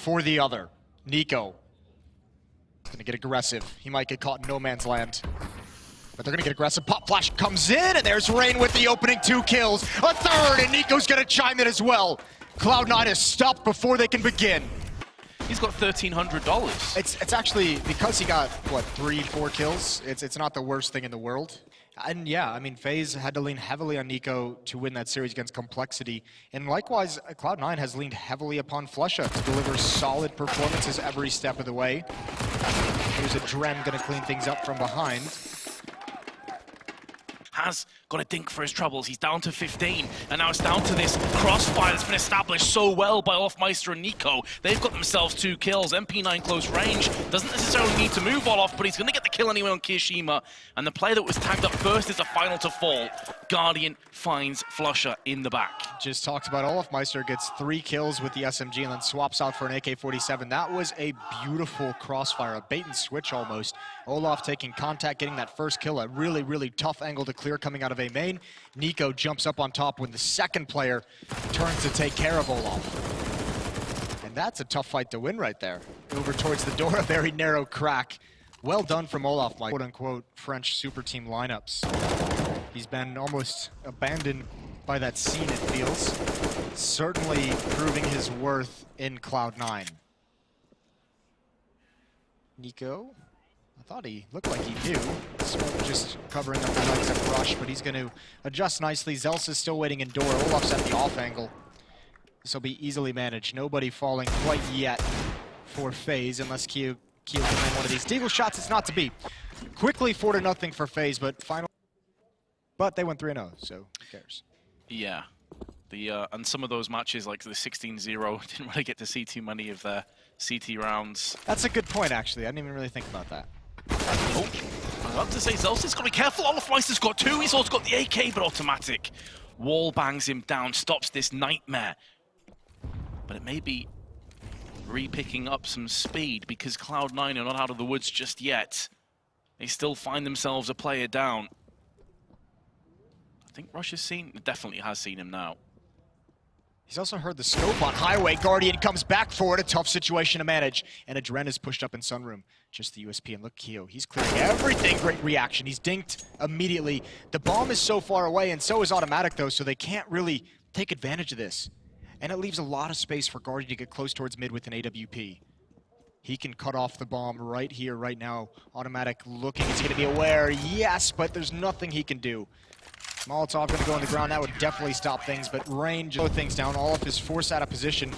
for the other. NiKo. Gonna get aggressive. He might get caught in no man's land. But they're gonna get aggressive. Pop Flash comes in, and there's Rain with the opening 2 kills. A third, and NiKo's gonna chime in as well. Cloud9 is stopped before they can begin. He's got $1,300. It's actually, because he got, what, 3-4 kills, it's not the worst thing in the world. And yeah, I mean, FaZe had to lean heavily on NiKo to win that series against Complexity. And likewise, Cloud9 has leaned heavily upon flusha to deliver solid performances every step of the way. Here's a Dren gonna clean things up from behind. Has got a dink for his troubles. He's down to 15, and now it's down to this crossfire that's been established so well by Olofmeister and NiKo. They've got themselves 2 kills. MP9 close range. Doesn't necessarily need to move Olof, but he's going to get the kill anyway on Kirishima. And the player that was tagged up first is the final to fall. Guardian finds flusha in the back. Just talked about Olofmeister gets 3 kills with the SMG and then swaps out for an AK-47. That was a beautiful crossfire, a bait and switch almost. Olof taking contact, getting that first kill, a really, really tough angle to clear coming out of A main. NiKo jumps up on top when the second player turns to take care of Olof. And that's a tough fight to win right there. Over towards the door, a very narrow crack. Well done from Olaf, my quote-unquote French super team lineups. He's been almost abandoned by that scene, it feels. Certainly proving his worth in Cloud9. NiKo, I thought he looked like he knew. Smoke just covering up the legs of Rush, but he's going to adjust nicely. Zels is still waiting in door. Olaf's at the off angle. This will be easily managed. Nobody falling quite yet for FaZe, unless Keo can land one of these deagle shots. It's not to be. Quickly 4-0 for FaZe, but final. But they went 3-0, so who cares? Yeah. And some of those matches, like the 16-0, didn't really get to see too many of their CT rounds. That's a good point, actually. I didn't even really think about that. Oh, I was about to say, Zelsa's got to be careful. Olofmeister's got 2. He's also got the AK, but automatic. Wall bangs him down, stops this nightmare. But it may be re-picking up some speed because Cloud9 are not out of the woods just yet. They still find themselves a player down. I think Rush has definitely has seen him now. He's also heard the scope on Highway. Guardian comes back for it, a tough situation to manage. And Adren is pushed up in Sunroom. Just the USP, and look, Keo, he's clearing everything. Great reaction. He's dinked immediately. The bomb is so far away, and so is automatic, though, so they can't really take advantage of this. And it leaves a lot of space for Guardian to get close towards mid with an AWP. He can cut off the bomb right here, right now. Automatic looking, is he gonna be aware? Yes, but there's nothing he can do. Molotov gonna go on the ground, that would definitely stop things, but Rain just slow things down. All of his forced out of position.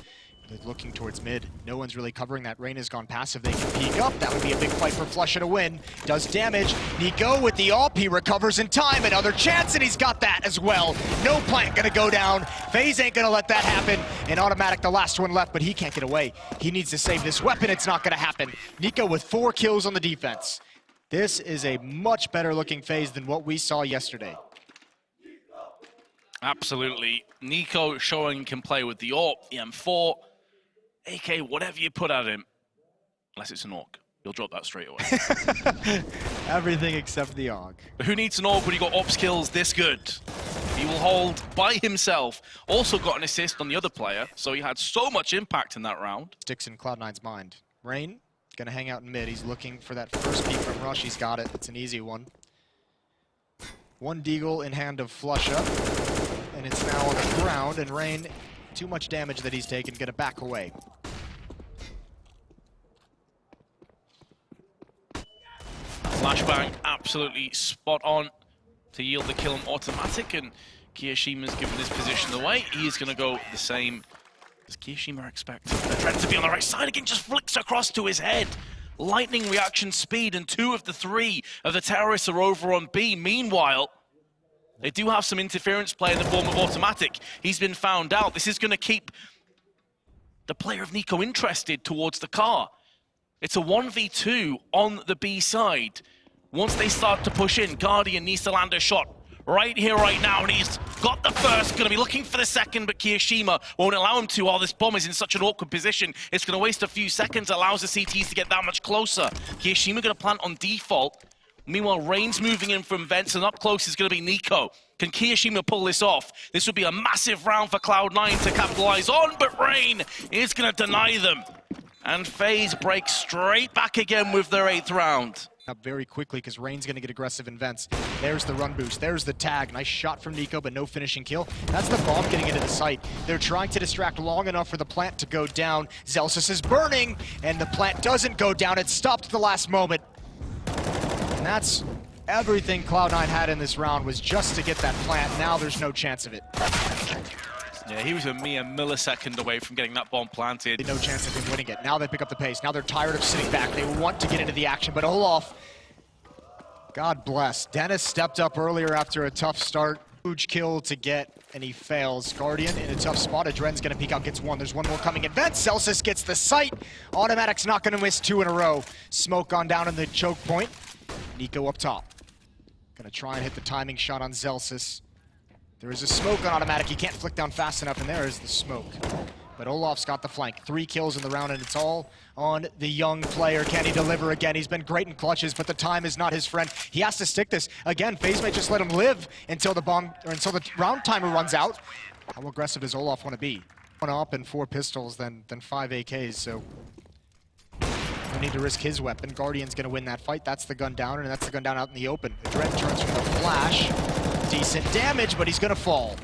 They're looking towards mid. No one's really covering that. Rain has gone passive. They can peek up. That would be a big fight for flusha to win. Does damage. NiKo with the AWP. He recovers in time. Another chance, and he's got that as well. No plant gonna go down. FaZe ain't gonna let that happen. And automatic, the last one left, but he can't get away. He needs to save this weapon. It's not gonna happen. NiKo with 4 kills on the defense. This is a much better looking FaZe than what we saw yesterday. Absolutely. NiKo showing he can play with the AWP, the M4, AK, whatever you put at him. Unless it's an AUG. You'll drop that straight away. Everything except the AUG. But who needs an AWP when you got AWP skills this good? He will hold by himself. Also got an assist on the other player, so he had so much impact in that round. Sticks in Cloud9's mind. Rain, gonna hang out in mid. He's looking for that first peek from Rush. He's got it. It's an easy one. One deagle in hand of flusha. And it's now on the ground, and Rain, too much damage that he's taken, gonna back away. Flashbang absolutely spot on to yield the kill on automatic, and Kirishima's given his position away. He is gonna go the same as Kirishima expected. The Dread to be on the right side again, just flicks across to his head. Lightning reaction speed, and 2 of the 3 of the terrorists are over on B. Meanwhile, they do have some interference play in the form of automatic. He's been found out. This is going to keep the player of NiKo interested towards the car. It's a 1v2 on the B side. Once they start to push in, Guardian needs to land a shot right here, right now, and he's got the first, going to be looking for the second, but Kirishima won't allow him to while this bomb is in such an awkward position. It's going to waste a few seconds, allows the CTs to get that much closer. Kirishima going to plant on default. Meanwhile, Rain's moving in from vents, and up close is going to be NiKo. Can Kirishima pull this off? This would be a massive round for Cloud9 to capitalize on, but Rain is going to deny them. And FaZe breaks straight back again with their 8th round. Up very quickly because Rain's going to get aggressive in vents. There's the run boost. There's the tag. Nice shot from NiKo, but no finishing kill. That's the bomb getting into the site. They're trying to distract long enough for the plant to go down. Zelsis is burning, and the plant doesn't go down. It stopped at the last moment. And that's everything Cloud9 had in this round, was just to get that plant. Now there's no chance of it. Yeah, he was a mere millisecond away from getting that bomb planted. No chance of him winning it. Now they pick up the pace. Now they're tired of sitting back. They want to get into the action, but Olof, God bless. Dennis stepped up earlier after a tough start. Huge kill to get, and he fails. Guardian in a tough spot. Adren's gonna peek out, gets one. There's one more coming in. Vent, Celsius gets the sight. Automatic's not gonna miss 2 in a row. Smoke gone down in the choke point. NiKo up top. Gonna try and hit the timing shot on Zelsis. There is a smoke on automatic. He can't flick down fast enough, and there is the smoke. But Olof's got the flank. 3 kills in the round, and it's all on the young player. Can he deliver again? He's been great in clutches, but the time is not his friend. He has to stick this. Again, FaZe might just let him live until the bomb, or until the round timer runs out. How aggressive does Olof want to be? 1 up and 4 pistols, then 5 AKs, so no need to risk his weapon. Guardian's gonna win that fight. That's the gun down, and that's the gun down out in the open. Adren turns from the flash. Decent damage, but he's gonna fall.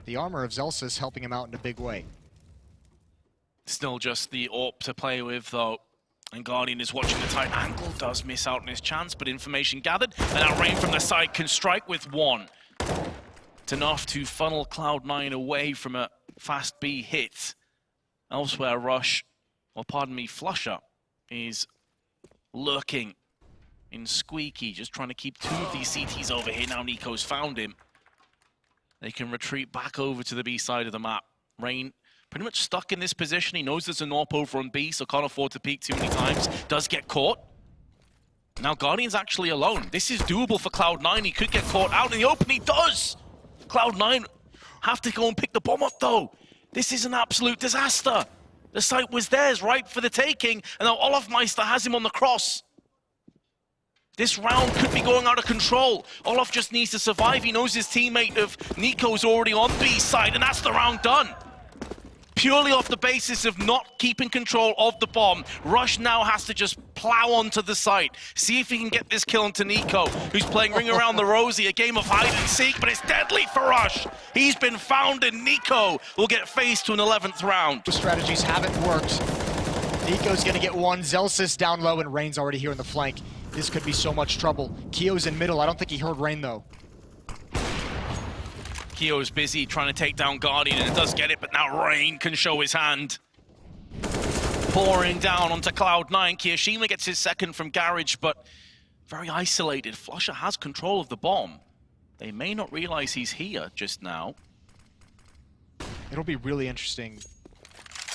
The armor of Zelsis helping him out in a big way. Still just the AWP to play with, though. And Guardian is watching the tight angle, does miss out on his chance, but information gathered. And now Rain from the side can strike with 1. It's enough to funnel Cloud9 away from a fast B hit. Elsewhere, Rush, or pardon me, Flusher is lurking in Squeaky, just trying to keep 2 of these CTs over here. Now NiKo's found him. They can retreat back over to the B side of the map. Rain pretty much stuck in this position. He knows there's an AWP over on B, so can't afford to peek too many times. Does get caught. Now Guardian's actually alone. This is doable for Cloud9. He could get caught out in the open. He does! Cloud9 have to go and pick the bomb up, though. This is an absolute disaster. The site was theirs, right for the taking, and now Olofmeister has him on the cross. This round could be going out of control. Olof just needs to survive. He knows his teammate of NiKo's already on B side, and that's the round done. Purely off the basis of not keeping control of the bomb, Rush now has to just plow onto the site. See if he can get this kill onto NiKo, who's playing Ring Around the Rosie, a game of hide and seek, but it's deadly for Rush. He's been found, and NiKo will get FaZe to an 11th round. Strategies haven't worked. NiKo's gonna get 1, Zelsis down low, and Rain's already here in the flank. This could be so much trouble. Keo's in middle. I don't think he heard Rain, though. Keo's busy trying to take down Guardian, and it does get it, but now Rain can show his hand. Pouring down onto Cloud9. Kiyoshima gets his 2nd from Garage, but very isolated. Flusher has control of the bomb. They may not realize he's here just now. It'll be really interesting.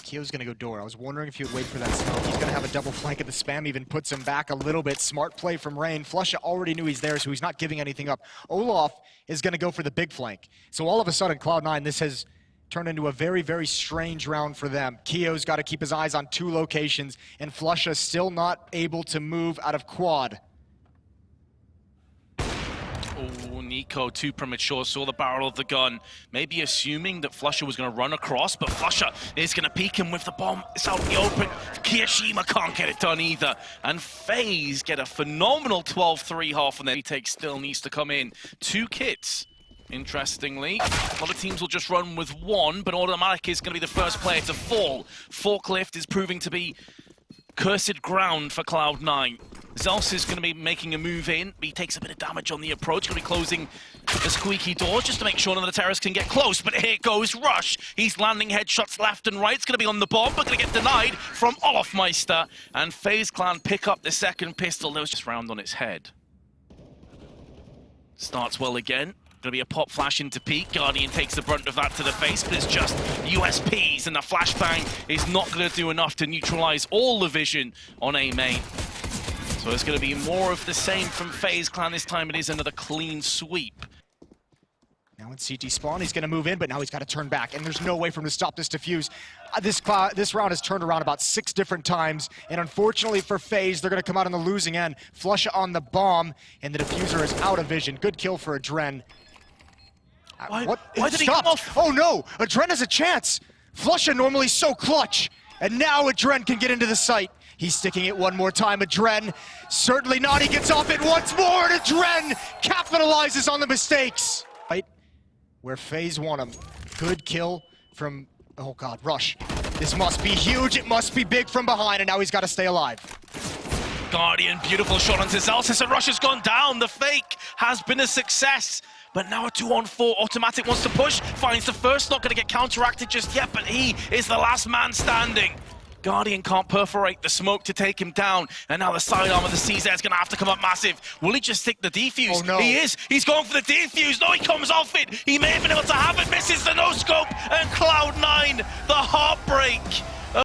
Keo's gonna go door. I was wondering if he would wait for that smoke. He's gonna have a double flank, and the spam even puts him back a little bit. Smart play from Rain. Flusha already knew he's there, so he's not giving anything up. Olof is gonna go for the big flank. So all of a sudden, Cloud9, this has turned into a very, very strange round for them. Keo's got to keep his eyes on 2 locations, and Flusha still not able to move out of quad. Oh, NiKo too premature, saw the barrel of the gun. Maybe assuming that Flusher was going to run across, but Flusher is going to peek him with the bomb. It's out in the open. Kiyoshima can't get it done either. And FaZe get a phenomenal 12-3 half, and then retake still needs to come in. 2 kits. Interestingly, a lot of teams will just run with 1, but Automatic is going to be the first player to fall. Forklift is proving to be cursed ground for Cloud9. Zels is going to be making a move in, but he takes a bit of damage on the approach. Going to be closing the squeaky door just to make sure none of the terrorists can get close. But here goes Rush. He's landing headshots left and right. It's going to be on the bomb, but going to get denied from Olofmeister. And FaZe Clan pick up the 2nd pistol. There was just round on its head. Starts well again. Going to be a pop flash into peak. Guardian takes the brunt of that to the face, but it's just USPs, and the flashbang is not going to do enough to neutralize all the vision on A main. So it's going to be more of the same from FaZe Clan. This time it is another clean sweep. Now in CT spawn, he's going to move in, but now he's got to turn back, and there's no way for him to stop this defuse. This round has turned around about 6 different times, and unfortunately for FaZe, they're going to come out on the losing end. Flush on the bomb, and the diffuser is out of vision. Good kill for Adren. Why What? did he come off? Oh no! Adren has a chance! Flusha normally so clutch! And now Adren can get into the site. He's sticking it one more time. Adren, certainly not. He gets off it once more, and Adren capitalizes on the mistakes. Right where FaZe want him. Good kill from, oh God, Rush. This must be huge. It must be big from behind, and now he's got to stay alive. Guardian, beautiful shot onto Zelsis, and Rush has gone down. The fake has been a success. But now a 2-on-4, Automatic wants to push, finds the first, not gonna get counteracted just yet, but he is the last man standing. Guardian can't perforate the smoke to take him down, and now the sidearm of the CZ is gonna have to come up massive. Will he just stick the defuse? Oh, no. He is, he's going for the defuse. No, he comes off it. He may have been able to have it, misses the no-scope, and Cloud9, the heartbreak.